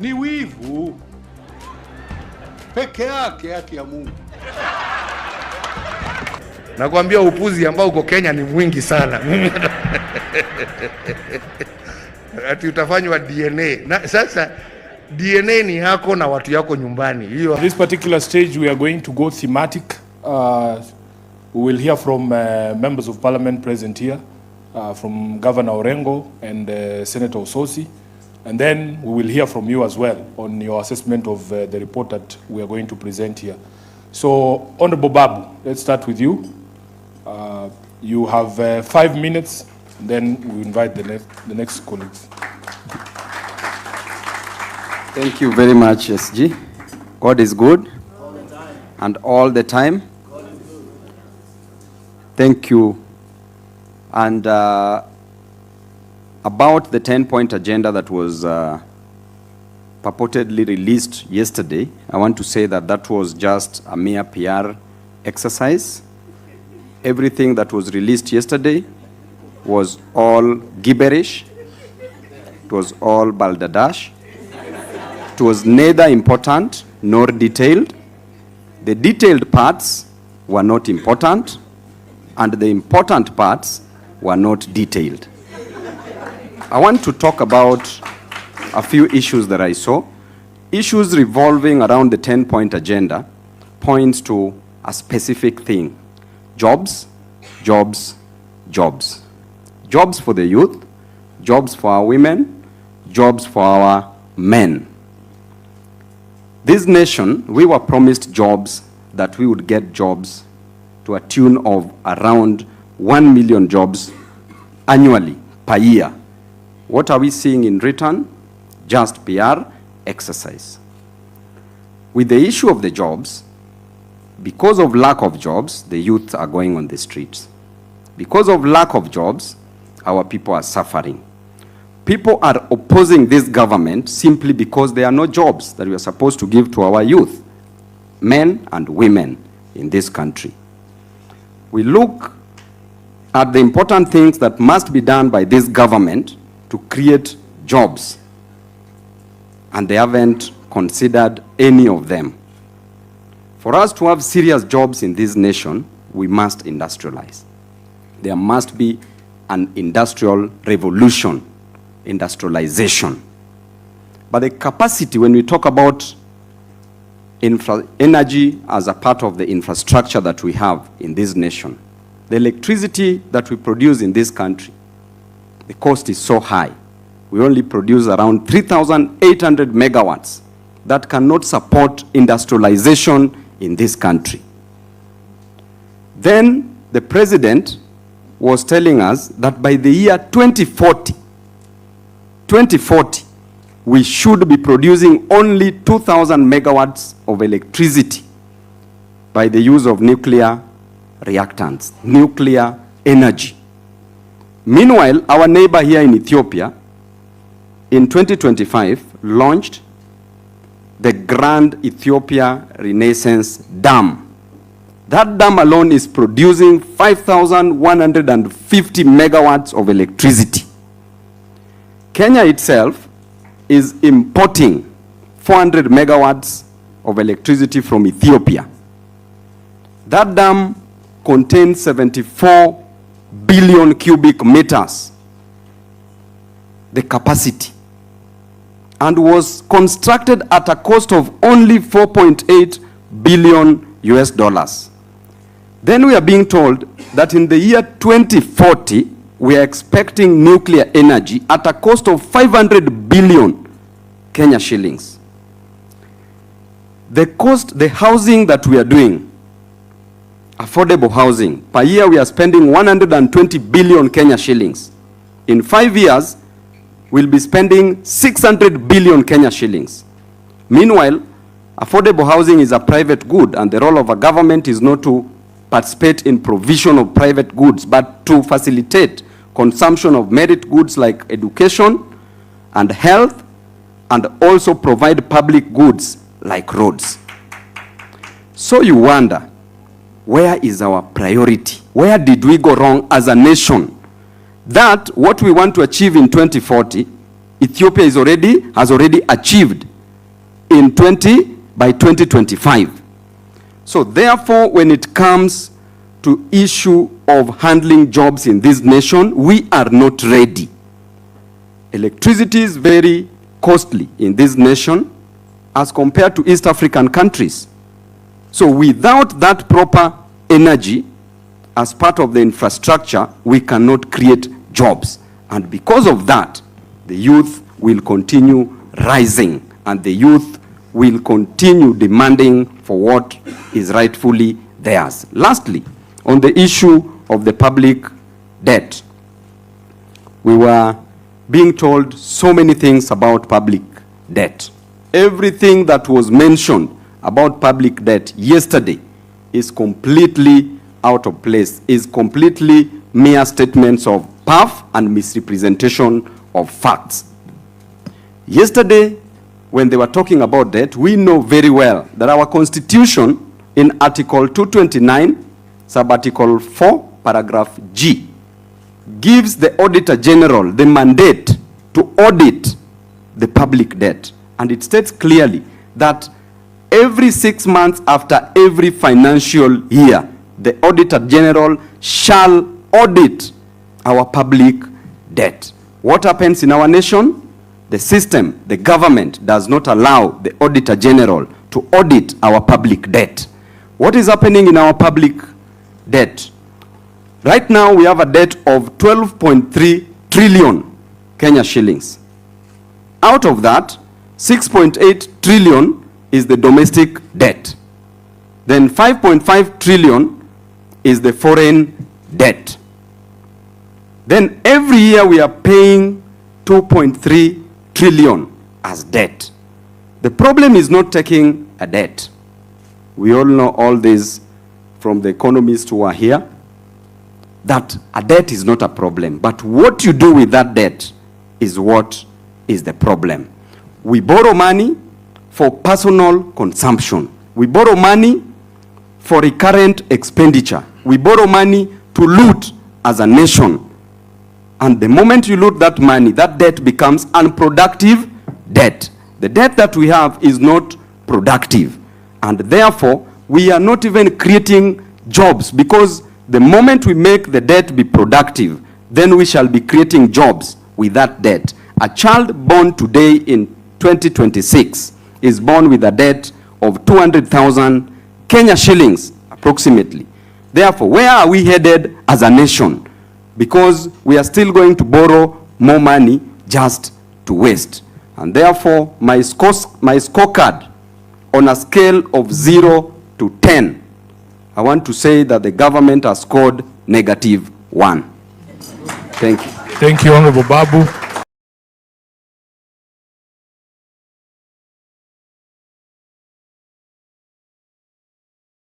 Ni wivu peke yake, haki ya Mungu. Nakwambia upuzi ambao uko Kenya ni mwingi sana. Ati utafanywa DNA. Na sasa DNA ni yako na watu yako nyumbani. Hiyo. This particular stage we are going to go thematic. We will hear from members of parliament present here, from Governor Orengo and Senator Ososi. And then we will hear from you as well on your assessment of the report that we are going to present here. So, Honorable Babu, let's start with you. You have 5 minutes, and then we invite the next colleagues. Thank you very much, SG. God is good. All the time. And all the time. God is good. Thank you. And about the 10-point agenda that was purportedly released yesterday, I want to say that that was just a mere PR exercise. Everything that was released yesterday was all gibberish. It was all balderdash. It was neither important nor detailed. The detailed parts were not important, and the important parts were not detailed. I want to talk about a few issues that I saw. Issues revolving around the 10-point agenda points to a specific thing. Jobs, jobs, jobs. Jobs for the youth, jobs for our women, jobs for our men. This nation, we were promised jobs, that we would get jobs to a tune of around 1 million jobs annually, per year. What are we seeing in return? Just PR exercise. With the issue of the jobs, because of lack of jobs, the youth are going on the streets. Because of lack of jobs, our people are suffering. People are opposing this government simply because there are no jobs that we are supposed to give to our youth, men and women in this country. We look at the important things that must be done by this government to create jobs, and they haven't considered any of them. For us to have serious jobs in this nation, we must industrialize. There must be an industrial revolution, industrialization. But the capacity, when we talk about energy as a part of the infrastructure that we have in this nation, the electricity that we produce in this country, the cost is so high. We only produce around 3,800 megawatts that cannot support industrialization in this country. Then the president was telling us that by the year 2040, we should be producing only 2,000 megawatts of electricity by the use of nuclear reactants, nuclear energy. Meanwhile, our neighbor here in Ethiopia, in 2025, launched the Grand Ethiopia Renaissance Dam. That dam alone is producing 5,150 megawatts of electricity. Kenya itself is importing 400 megawatts of electricity from Ethiopia. That dam contains 74 billion cubic meters, the capacity, and was constructed at a cost of only 4.8 billion US dollars. Then we are being told that in the year 2040, we are expecting nuclear energy at a cost of 500 billion Kenya shillings. The cost, the housing that we are doing, affordable housing, per year we are spending 120 billion Kenya shillings. In 5 years, we'll be spending 600 billion Kenya shillings. Meanwhile, affordable housing is a private good, and the role of a government is not to participate in provision of private goods, but to facilitate consumption of merit goods like education and health, and also provide public goods like roads. So you wonder, where is our priority? Where did we go wrong as a nation? That what we want to achieve in 2040, Ethiopia has already achieved by 2025. So therefore, when it comes to issue of handling jobs in this nation, we are not ready. Electricity is very costly in this nation as compared to East African countries. So without that proper energy as part of the infrastructure, we cannot create jobs. And because of that, the youth will continue rising, and the youth will continue demanding for what is rightfully theirs. Lastly, on the issue of the public debt, we were being told so many things about public debt. Everything that was mentioned about public debt yesterday is completely out of place, is completely mere statements of puff and misrepresentation of facts. Yesterday, when they were talking about debt, we know very well that our constitution in Article 229, sub-article 4, paragraph G, gives the Auditor General the mandate to audit the public debt. And it states clearly that every 6 months after every financial year, the Auditor General shall audit our public debt. What happens in our nation? The system, the government, does not allow the Auditor General to audit our public debt. What is happening in our public debt? Right now, we have a debt of 12.3 trillion Kenya shillings. Out of that, 6.8 trillion is the domestic debt. Then 5.5 trillion is the foreign debt. Then every year we are paying 2.3 trillion as debt. The problem is not taking a debt. We all know all this from the economists who are here, that a debt is not a problem. But what you do with that debt is what is the problem. We borrow money for personal consumption. We borrow money for recurrent expenditure. We borrow money to loot as a nation. And the moment you loot that money, that debt becomes unproductive debt. The debt that we have is not productive. And therefore, we are not even creating jobs, because the moment we make the debt be productive, then we shall be creating jobs with that debt. A child born today in 2026 is born with a debt of 200,000 Kenya shillings, approximately. Therefore, where are we headed as a nation? Because we are still going to borrow more money just to waste. And therefore, my scorecard on a scale of 0 to 10, I want to say that the government has scored -1. Thank you. Thank you, Honorable Babu.